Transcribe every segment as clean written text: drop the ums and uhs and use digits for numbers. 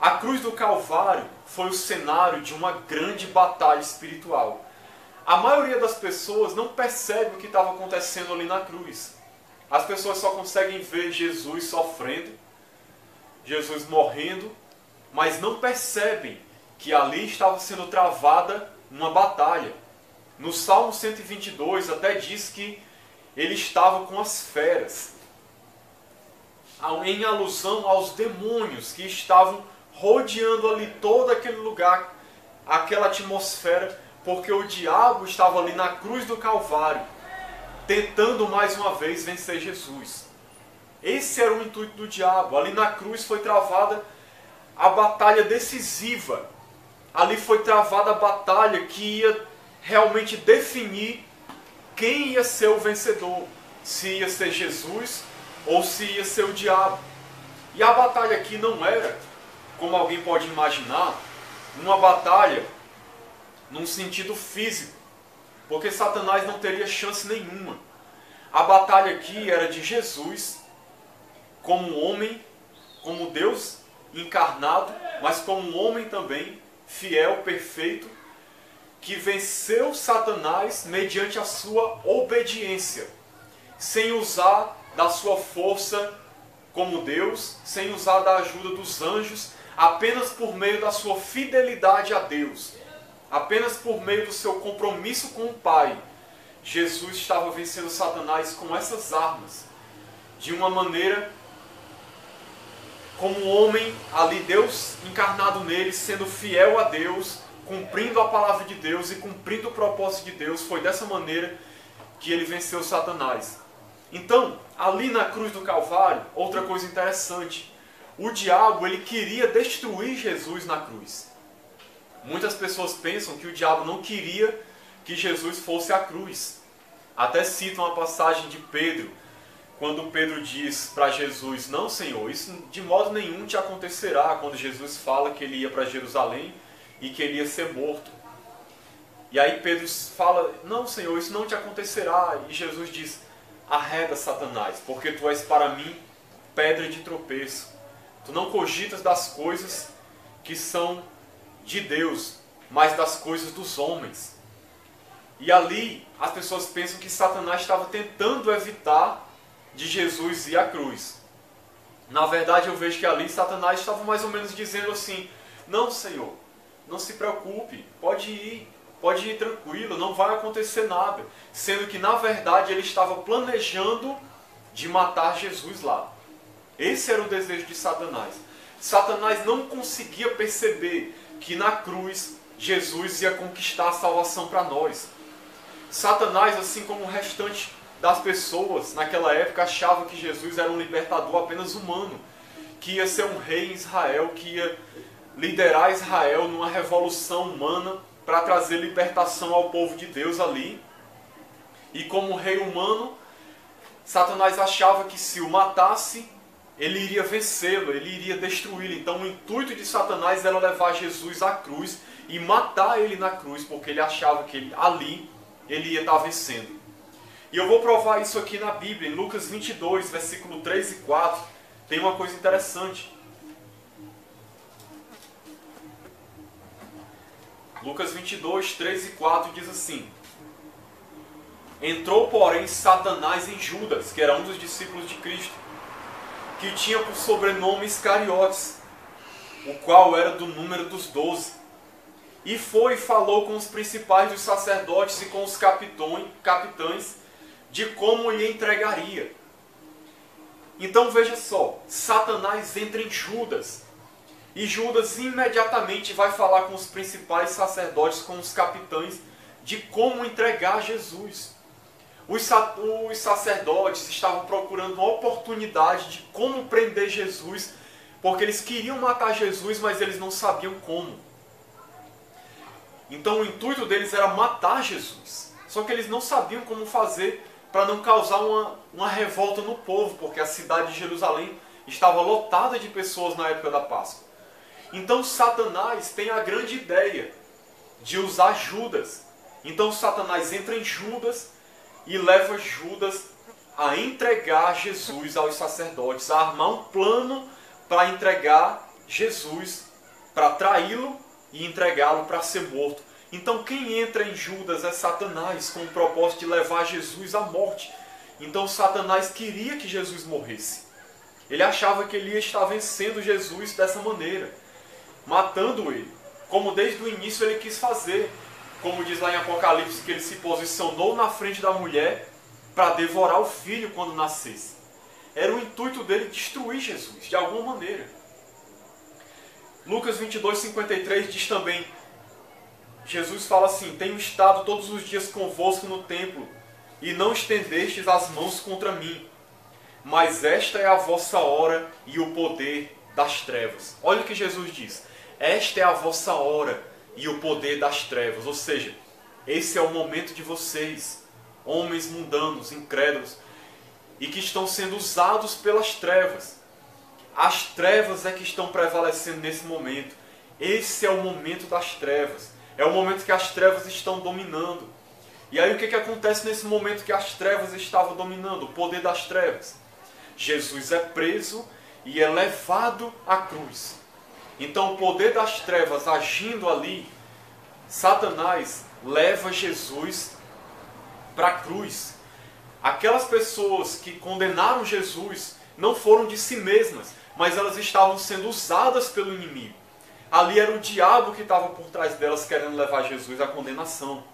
A cruz do Calvário foi o cenário de uma grande batalha espiritual. A maioria das pessoas não percebe o que estava acontecendo ali na cruz. As pessoas só conseguem ver Jesus sofrendo, Jesus morrendo, mas não percebem que ali estava sendo travada uma batalha. No Salmo 122 até diz que ele estava com as feras, em alusão aos demônios que estavam rodeando ali todo aquele lugar, aquela atmosfera, porque o diabo estava ali na cruz do Calvário, tentando mais uma vez vencer Jesus. Esse era o intuito do diabo. Ali na cruz foi travada a batalha decisiva. Ali foi travada a batalha que ia realmente definir quem ia ser o vencedor. Se ia ser Jesus ou se ia ser o diabo. E a batalha aqui não era, como alguém pode imaginar, uma batalha num sentido físico, porque Satanás não teria chance nenhuma. A batalha aqui era de Jesus como homem, como Deus encarnado, mas como um homem também, fiel, perfeito, que venceu Satanás mediante a sua obediência, sem usar da sua força como Deus, sem usar da ajuda dos anjos, apenas por meio da sua fidelidade a Deus, apenas por meio do seu compromisso com o Pai. Jesus estava vencendo Satanás com essas armas, de uma maneira como homem, ali Deus encarnado nele, sendo fiel a Deus, cumprindo a palavra de Deus e cumprindo o propósito de Deus. Foi dessa maneira que ele venceu Satanás. Então, ali na cruz do Calvário, outra coisa interessante, o diabo ele queria destruir Jesus na cruz. Muitas pessoas pensam que o diabo não queria que Jesus fosse à cruz. Até citam a passagem de Pedro, quando Pedro diz para Jesus: não, Senhor, isso de modo nenhum te acontecerá, quando Jesus fala que ele ia para Jerusalém e que ele ia ser morto. E aí Pedro fala: não, Senhor, isso não te acontecerá. E Jesus diz: arreda, Satanás, porque tu és para mim pedra de tropeço. Tu não cogitas das coisas que são de Deus, mas das coisas dos homens. E ali as pessoas pensam que Satanás estava tentando evitar de Jesus ir à cruz. Na verdade, eu vejo que ali Satanás estava mais ou menos dizendo assim: não, Senhor, não se preocupe, pode ir tranquilo, não vai acontecer nada. Sendo que na verdade ele estava planejando de matar Jesus lá. Esse era o desejo de Satanás. Satanás não conseguia perceber que na cruz Jesus ia conquistar a salvação para nós. Satanás, assim como o restante das pessoas naquela época, achava que Jesus era um libertador apenas humano, que ia ser um rei em Israel, que ia liderar Israel numa revolução humana para trazer libertação ao povo de Deus ali. E como rei humano, Satanás achava que se o matasse, ele iria vencê-lo, ele iria destruí-lo. Então o intuito de Satanás era levar Jesus à cruz e matar ele na cruz, porque ele achava que ali ele ia estar vencendo. E eu vou provar isso aqui na Bíblia, em Lucas 22, versículo 3 e 4. Tem uma coisa interessante. Lucas 22, 3 e 4 diz assim: entrou, porém, Satanás em Judas, que era um dos discípulos de Cristo, que tinha por sobrenome Iscariotes, o qual era do número dos 12. E foi e falou com os principais dos sacerdotes e com os capitães de como lhe entregaria. Então veja só, Satanás entra em Judas. E Judas imediatamente vai falar com os principais sacerdotes, com os capitães, de como entregar Jesus. Os sacerdotes estavam procurando uma oportunidade de como prender Jesus, porque eles queriam matar Jesus, mas eles não sabiam como. Então o intuito deles era matar Jesus. Só que eles não sabiam como fazer para não causar uma revolta no povo, porque a cidade de Jerusalém estava lotada de pessoas na época da Páscoa. Então Satanás tem a grande ideia de usar Judas. Então Satanás entra em Judas e leva Judas a entregar Jesus aos sacerdotes, a armar um plano para entregar Jesus para traí-lo e entregá-lo para ser morto. Então quem entra em Judas é Satanás, com o propósito de levar Jesus à morte. Então Satanás queria que Jesus morresse. Ele achava que ele ia estar vencendo Jesus dessa maneira, matando ele, como desde o início ele quis fazer. Como diz lá em Apocalipse, que ele se posicionou na frente da mulher para devorar o filho quando nascesse. Era o intuito dele destruir Jesus, de alguma maneira. Lucas 22:53 diz também, Jesus fala assim: tenho estado todos os dias convosco no templo, e não estendestes as mãos contra mim. Mas esta é a vossa hora e o poder das trevas. Olha o que Jesus diz. Esta é a vossa hora e o poder das trevas. Ou seja, esse é o momento de vocês, homens mundanos, incrédulos, e que estão sendo usados pelas trevas. As trevas é que estão prevalecendo nesse momento. Esse é o momento das trevas. É o momento que as trevas estão dominando. E aí o que acontece nesse momento que as trevas estavam dominando? O poder das trevas. Jesus é preso e é levado à cruz. Então o poder das trevas agindo ali, Satanás leva Jesus para a cruz. Aquelas pessoas que condenaram Jesus não foram de si mesmas, mas elas estavam sendo usadas pelo inimigo. Ali era o diabo que estava por trás delas querendo levar Jesus à condenação.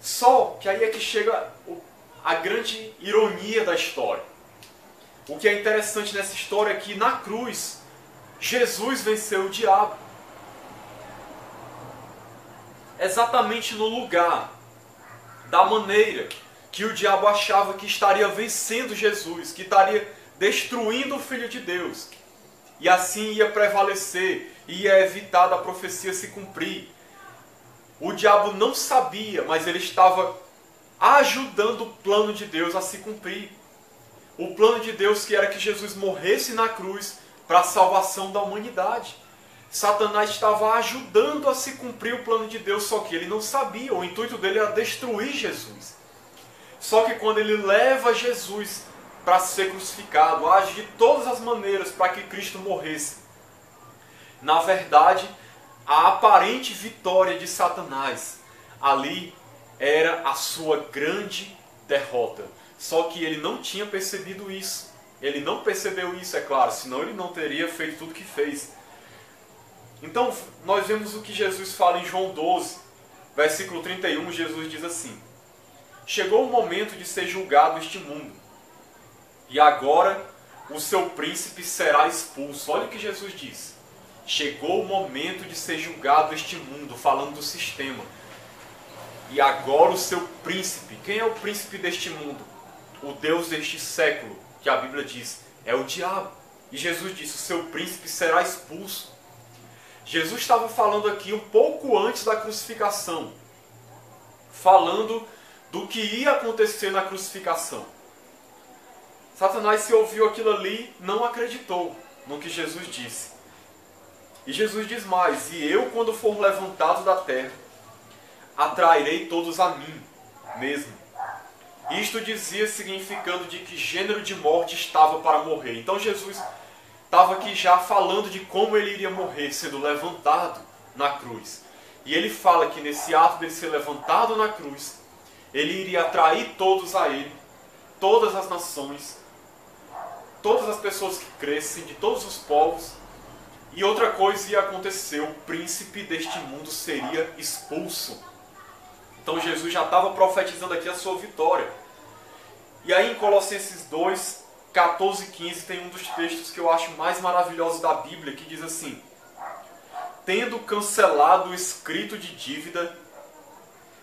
Só que aí é que chega a grande ironia da história. O que é interessante nessa história é que na cruz, Jesus venceu o diabo. Exatamente no lugar, da maneira que o diabo achava que estaria vencendo Jesus, que estaria destruindo o Filho de Deus. E assim ia prevalecer, ia evitar da profecia se cumprir. O diabo não sabia, mas ele estava ajudando o plano de Deus a se cumprir. O plano de Deus que era que Jesus morresse na cruz para a salvação da humanidade. Satanás estava ajudando a se cumprir o plano de Deus, só que ele não sabia. O intuito dele era destruir Jesus. Só que quando ele leva Jesus para ser crucificado, age de todas as maneiras para que Cristo morresse. Na verdade, a aparente vitória de Satanás ali era a sua grande derrota. Só que ele não tinha percebido isso. Ele não percebeu isso, é claro, senão ele não teria feito tudo o que fez. Então, nós vemos o que Jesus fala em João 12, versículo 31, Jesus diz assim: chegou o momento de ser julgado este mundo, e agora o seu príncipe será expulso. Olha o que Jesus diz. Chegou o momento de ser julgado este mundo, falando do sistema. E agora o seu príncipe, quem é o príncipe deste mundo? O Deus deste século, que a Bíblia diz, é o diabo. E Jesus disse, o seu príncipe será expulso. Jesus estava falando aqui um pouco antes da crucificação, falando do que ia acontecer na crucificação. Satanás, se ouviu aquilo ali, não acreditou no que Jesus disse. E Jesus diz mais, e eu, quando for levantado da terra, atrairei todos a mim mesmo. Isto dizia significando de que gênero de morte estava para morrer. Então Jesus estava aqui já falando de como ele iria morrer, sendo levantado na cruz. E ele fala que nesse ato dele ser levantado na cruz, ele iria atrair todos a ele, todas as nações, todas as pessoas que crescem, de todos os povos. E outra coisa ia acontecer, o príncipe deste mundo seria expulso. Então Jesus já estava profetizando aqui a sua vitória. E aí em Colossenses 2, 14 e 15 tem um dos textos que eu acho mais maravilhosos da Bíblia, que diz assim: tendo cancelado o escrito de dívida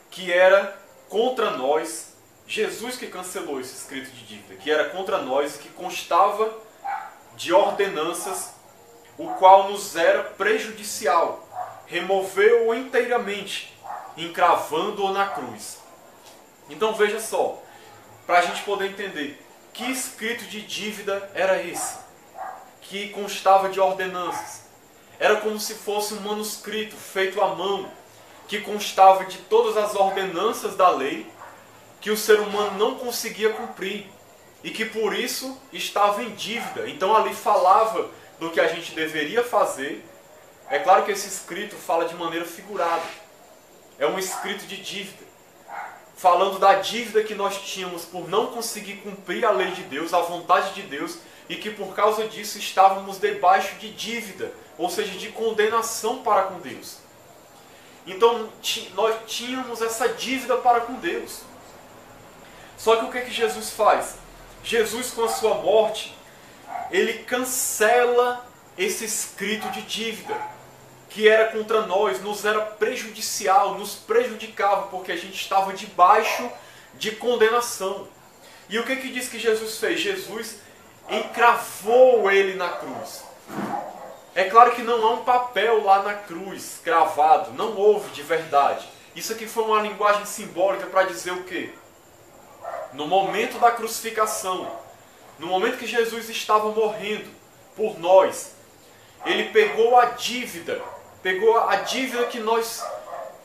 que era contra nós, Jesus que cancelou esse escrito de dívida, que era contra nós, que constava de ordenanças, o qual nos era prejudicial, removeu-o inteiramente, encravando-o na cruz. Então veja só, para a gente poder entender, que escrito de dívida era esse? Que constava de ordenanças. Era como se fosse um manuscrito feito à mão, que constava de todas as ordenanças da lei, que o ser humano não conseguia cumprir, e que por isso estava em dívida. Então ali falava do que a gente deveria fazer. É claro que esse escrito fala de maneira figurada. É um escrito de dívida, falando da dívida que nós tínhamos por não conseguir cumprir a lei de Deus, a vontade de Deus, e que por causa disso estávamos debaixo de dívida, ou seja, de condenação para com Deus. Então nós tínhamos essa dívida para com Deus. Só que o que Jesus faz? Jesus, com a sua morte, ele cancela esse escrito de dívida que era contra nós, nos era prejudicial, nos prejudicava, porque a gente estava debaixo de condenação. E o que diz que Jesus fez? Jesus encravou ele na cruz. É claro que não há um papel lá na cruz cravado, não houve de verdade. Isso aqui foi uma linguagem simbólica para dizer o quê? No momento da crucificação, no momento que Jesus estava morrendo por nós, ele pegou a dívida que nós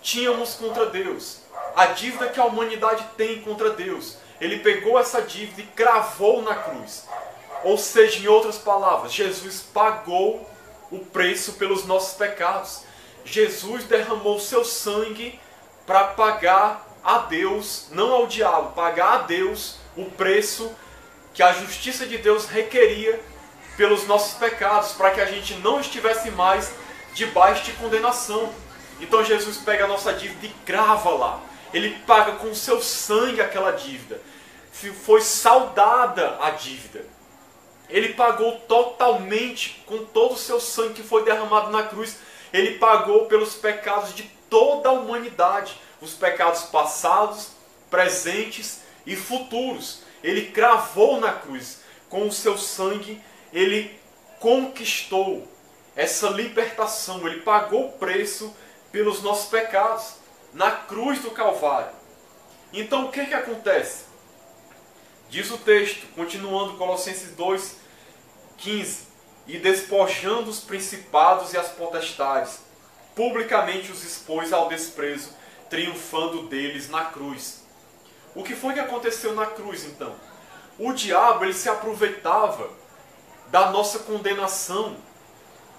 tínhamos contra Deus, a dívida que a humanidade tem contra Deus. Ele pegou essa dívida e cravou na cruz. Ou seja, em outras palavras, Jesus pagou o preço pelos nossos pecados. Jesus derramou seu sangue para pagar a Deus, não ao diabo, pagar a Deus o preço que a justiça de Deus requeria pelos nossos pecados, para que a gente não estivesse mais debaixo de condenação. Então Jesus pega a nossa dívida e crava lá. Ele paga com o seu sangue aquela dívida. Foi saldada a dívida. Ele pagou totalmente, com todo o seu sangue que foi derramado na cruz. Ele pagou pelos pecados de toda a humanidade. Os pecados passados, presentes e futuros. Ele cravou na cruz. Com o seu sangue, ele conquistou essa libertação. Ele pagou o preço pelos nossos pecados na cruz do Calvário. Então o que acontece? Diz o texto, continuando, Colossenses 2:15: e despojando os principados e as potestades, publicamente os expôs ao desprezo, triunfando deles na cruz. O que foi que aconteceu na cruz então? O diabo, ele se aproveitava da nossa condenação,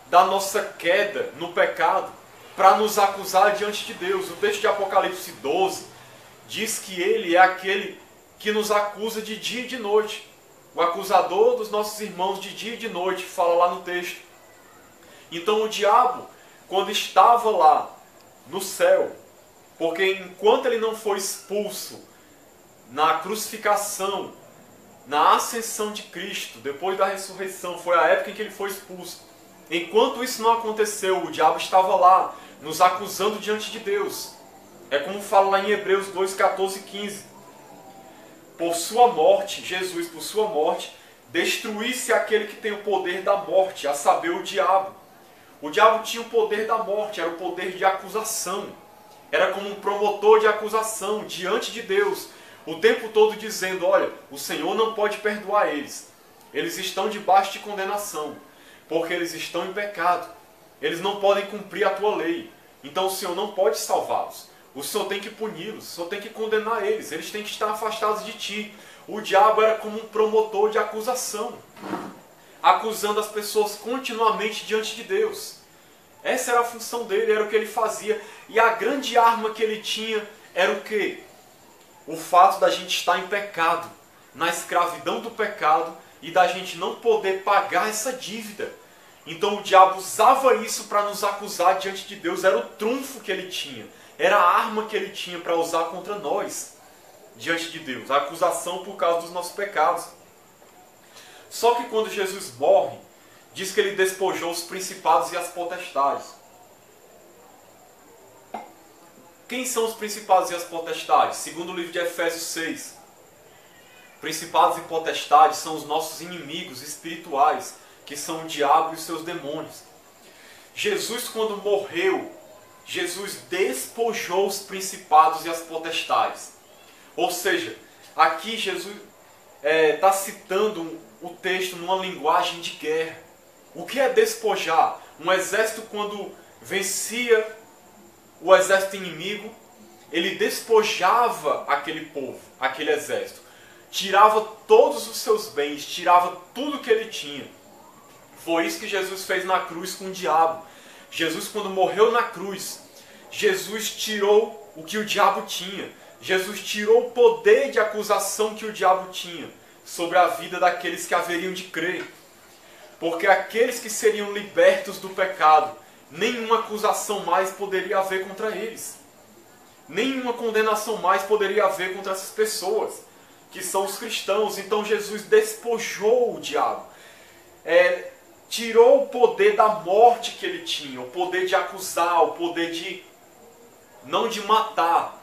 da nossa queda no pecado, para nos acusar diante de Deus. O texto de Apocalipse 12 diz que ele é aquele que nos acusa de dia e de noite. O acusador dos nossos irmãos de dia e de noite, fala lá no texto. Então o diabo, quando estava lá no céu, porque enquanto ele não foi expulso na crucificação, na ascensão de Cristo, depois da ressurreição, foi a época em que ele foi expulso. Enquanto isso não aconteceu, o diabo estava lá, nos acusando diante de Deus. É como fala lá em Hebreus 2:14-15. Por sua morte, Jesus, por sua morte, destruísse aquele que tem o poder da morte, a saber, o diabo. O diabo tinha o poder da morte, era o poder de acusação. Era como um promotor de acusação diante de Deus, o tempo todo dizendo: olha, o Senhor não pode perdoar eles. Eles estão debaixo de condenação, porque eles estão em pecado. Eles não podem cumprir a tua lei. Então o Senhor não pode salvá-los. O Senhor tem que puni-los, o Senhor tem que condenar eles. Eles têm que estar afastados de ti. O diabo era como um promotor de acusação, acusando as pessoas continuamente diante de Deus. Essa era a função dele, era o que ele fazia. E a grande arma que ele tinha era o quê? O fato da gente estar em pecado, na escravidão do pecado, e da gente não poder pagar essa dívida. Então o diabo usava isso para nos acusar diante de Deus. Era o trunfo que ele tinha. Era a arma que ele tinha para usar contra nós diante de Deus. A acusação por causa dos nossos pecados. Só que quando Jesus morre, diz que ele despojou os principados e as potestades. Quem são os principados e as potestades? Segundo o livro de Efésios 6. Principados e potestades são os nossos inimigos espirituais, que são o diabo e os seus demônios. Jesus, quando morreu, Jesus despojou os principados e as potestades. Ou seja, aqui Jesus está citando o texto numa linguagem de guerra. O que é despojar? Um exército, quando vencia o exército inimigo, ele despojava aquele povo, aquele exército. Tirava todos os seus bens, tirava tudo que ele tinha. Foi isso que Jesus fez na cruz com o diabo. Jesus, quando morreu na cruz, Jesus tirou o que o diabo tinha. Jesus tirou o poder de acusação que o diabo tinha sobre a vida daqueles que haveriam de crer. Porque aqueles que seriam libertos do pecado, nenhuma acusação mais poderia haver contra eles. Nenhuma condenação mais poderia haver contra essas pessoas, que são os cristãos. Então Jesus despojou o diabo. Tirou o poder da morte que ele tinha, o poder de acusar, o poder de, não de matar,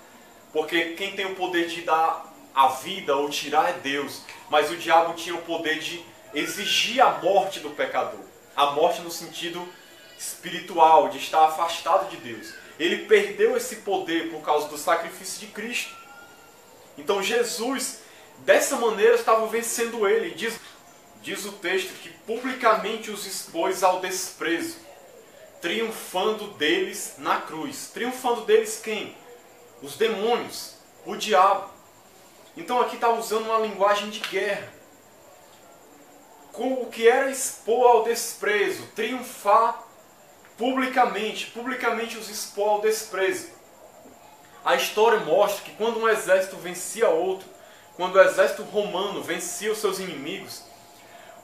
porque quem tem o poder de dar a vida ou tirar é Deus, mas o diabo tinha o poder de exigir a morte do pecador, a morte no sentido espiritual, de estar afastado de Deus. Ele perdeu esse poder por causa do sacrifício de Cristo. Então Jesus, dessa maneira, estava vencendo ele. Diz o texto que publicamente os expôs ao desprezo, triunfando deles na cruz. Triunfando deles quem? Os demônios, o diabo. Então aqui está usando uma linguagem de guerra. Com o que era expor ao desprezo, triunfar publicamente os expor ao desprezo. A história mostra que quando um exército vencia outro, quando o exército romano vencia os seus inimigos,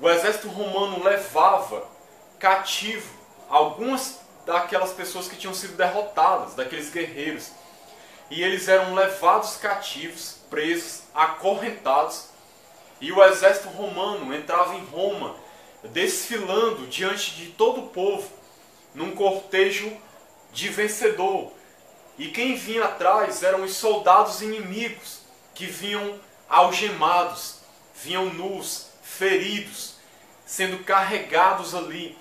o exército romano levava cativo algumas daquelas pessoas que tinham sido derrotadas, daqueles guerreiros. E eles eram levados cativos, presos, acorrentados. E o exército romano entrava em Roma, desfilando diante de todo o povo, num cortejo de vencedor. E quem vinha atrás eram os soldados inimigos, que vinham algemados, vinham nus, feridos, sendo carregados ali,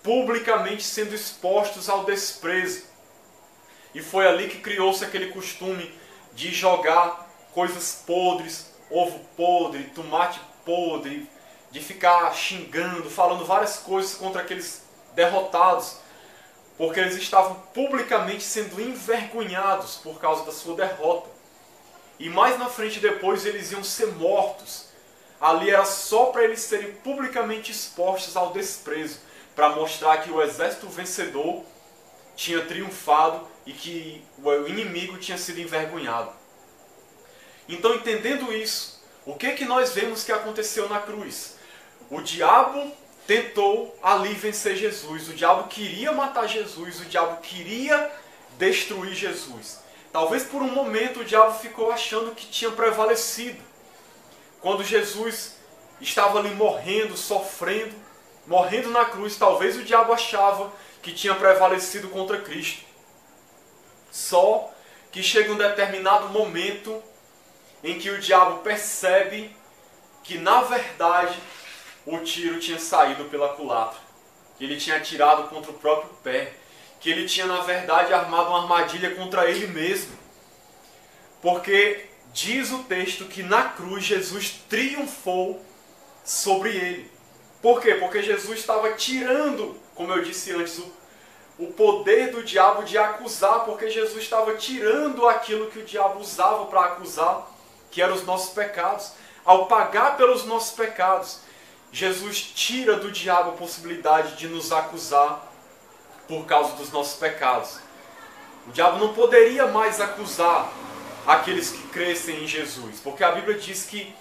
publicamente sendo expostos ao desprezo. E foi ali que criou-se aquele costume de jogar coisas podres, ovo podre, tomate podre, de ficar xingando, falando várias coisas contra aqueles derrotados, porque eles estavam publicamente sendo envergonhados por causa da sua derrota. E mais na frente depois eles iam ser mortos. Ali era só para eles serem publicamente expostos ao desprezo, para mostrar que o exército vencedor tinha triunfado e que o inimigo tinha sido envergonhado. Então, entendendo isso, o que nós vemos que aconteceu na cruz? O diabo tentou ali vencer Jesus, o diabo queria matar Jesus, o diabo queria destruir Jesus. Talvez por um momento o diabo ficou achando que tinha prevalecido. Quando Jesus estava ali morrendo, sofrendo, morrendo na cruz, talvez o diabo achava que tinha prevalecido contra Cristo. Só que chega um determinado momento em que o diabo percebe que, na verdade, o tiro tinha saído pela culatra, que ele tinha atirado contra o próprio pé, que ele tinha, na verdade, armado uma armadilha contra ele mesmo. Porque diz o texto que na cruz Jesus triunfou sobre ele. Por quê? Porque Jesus estava tirando, como eu disse antes, o poder do diabo de acusar, porque Jesus estava tirando aquilo que o diabo usava para acusar, que eram os nossos pecados. Ao pagar pelos nossos pecados, Jesus tira do diabo a possibilidade de nos acusar por causa dos nossos pecados. O diabo não poderia mais acusar aqueles que crescem em Jesus, porque a Bíblia diz que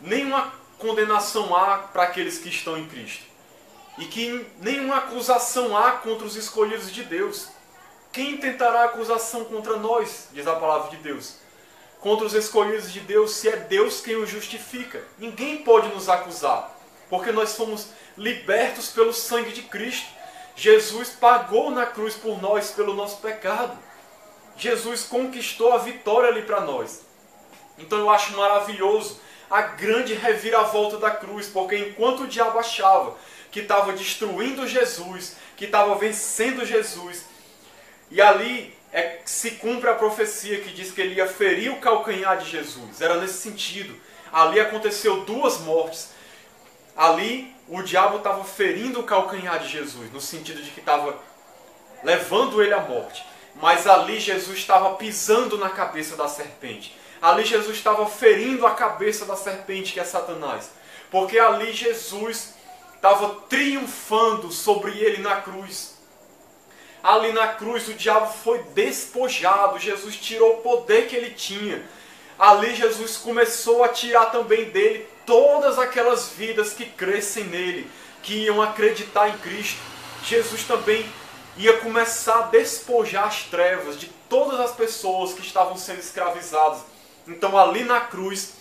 nenhuma condenação há para aqueles que estão em Cristo, e que nenhuma acusação há contra os escolhidos de Deus. Quem tentará acusação contra nós, diz a palavra de Deus? Contra os escolhidos de Deus, se é Deus quem os justifica. Ninguém pode nos acusar, porque nós fomos libertos pelo sangue de Cristo. Jesus pagou na cruz por nós, pelo nosso pecado. Jesus conquistou a vitória ali para nós. Então eu acho maravilhoso a grande reviravolta da cruz, porque enquanto o diabo achava que estava destruindo Jesus, que estava vencendo Jesus, e ali se cumpre a profecia que diz que ele ia ferir o calcanhar de Jesus. Era nesse sentido. Ali aconteceu duas mortes. Ali o diabo estava ferindo o calcanhar de Jesus, no sentido de que estava levando ele à morte. Mas ali Jesus estava pisando na cabeça da serpente. Ali Jesus estava ferindo a cabeça da serpente, que é Satanás. Porque ali Jesus estava triunfando sobre ele na cruz. Ali na cruz o diabo foi despojado, Jesus tirou o poder que ele tinha. Ali Jesus começou a tirar também dele todas aquelas vidas que crescem nele, que iam acreditar em Cristo. Jesus também ia começar a despojar as trevas de todas as pessoas que estavam sendo escravizadas. Então ali na cruz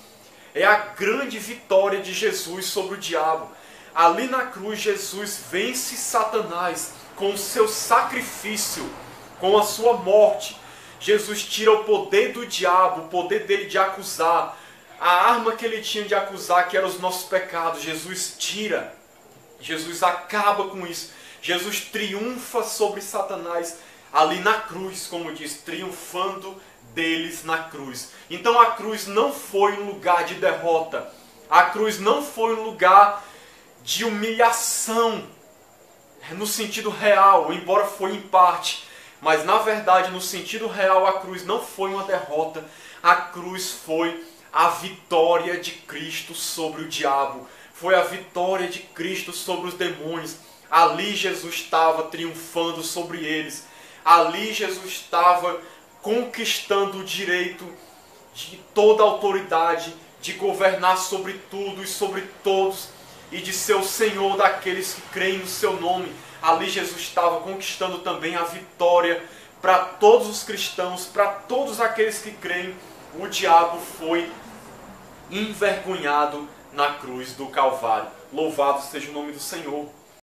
é a grande vitória de Jesus sobre o diabo. Ali na cruz Jesus vence Satanás com o seu sacrifício, com a sua morte. Jesus tira o poder do diabo, o poder dele de acusar, a arma que ele tinha de acusar, que eram os nossos pecados. Jesus tira, Jesus acaba com isso. Jesus triunfa sobre Satanás ali na cruz, como diz, triunfando deles na cruz. Então a cruz não foi um lugar de derrota, a cruz não foi um lugar de humilhação, no sentido real, embora foi em parte. Mas na verdade, no sentido real, a cruz não foi uma derrota. A cruz foi a vitória de Cristo sobre o diabo. Foi a vitória de Cristo sobre os demônios. Ali Jesus estava triunfando sobre eles. Ali Jesus estava conquistando o direito de toda a autoridade, de governar sobre tudo e sobre todos, e de ser o Senhor daqueles que creem no seu nome. Ali Jesus estava conquistando também a vitória para todos os cristãos, para todos aqueles que creem. O diabo foi envergonhado na cruz do Calvário. Louvado seja o nome do Senhor.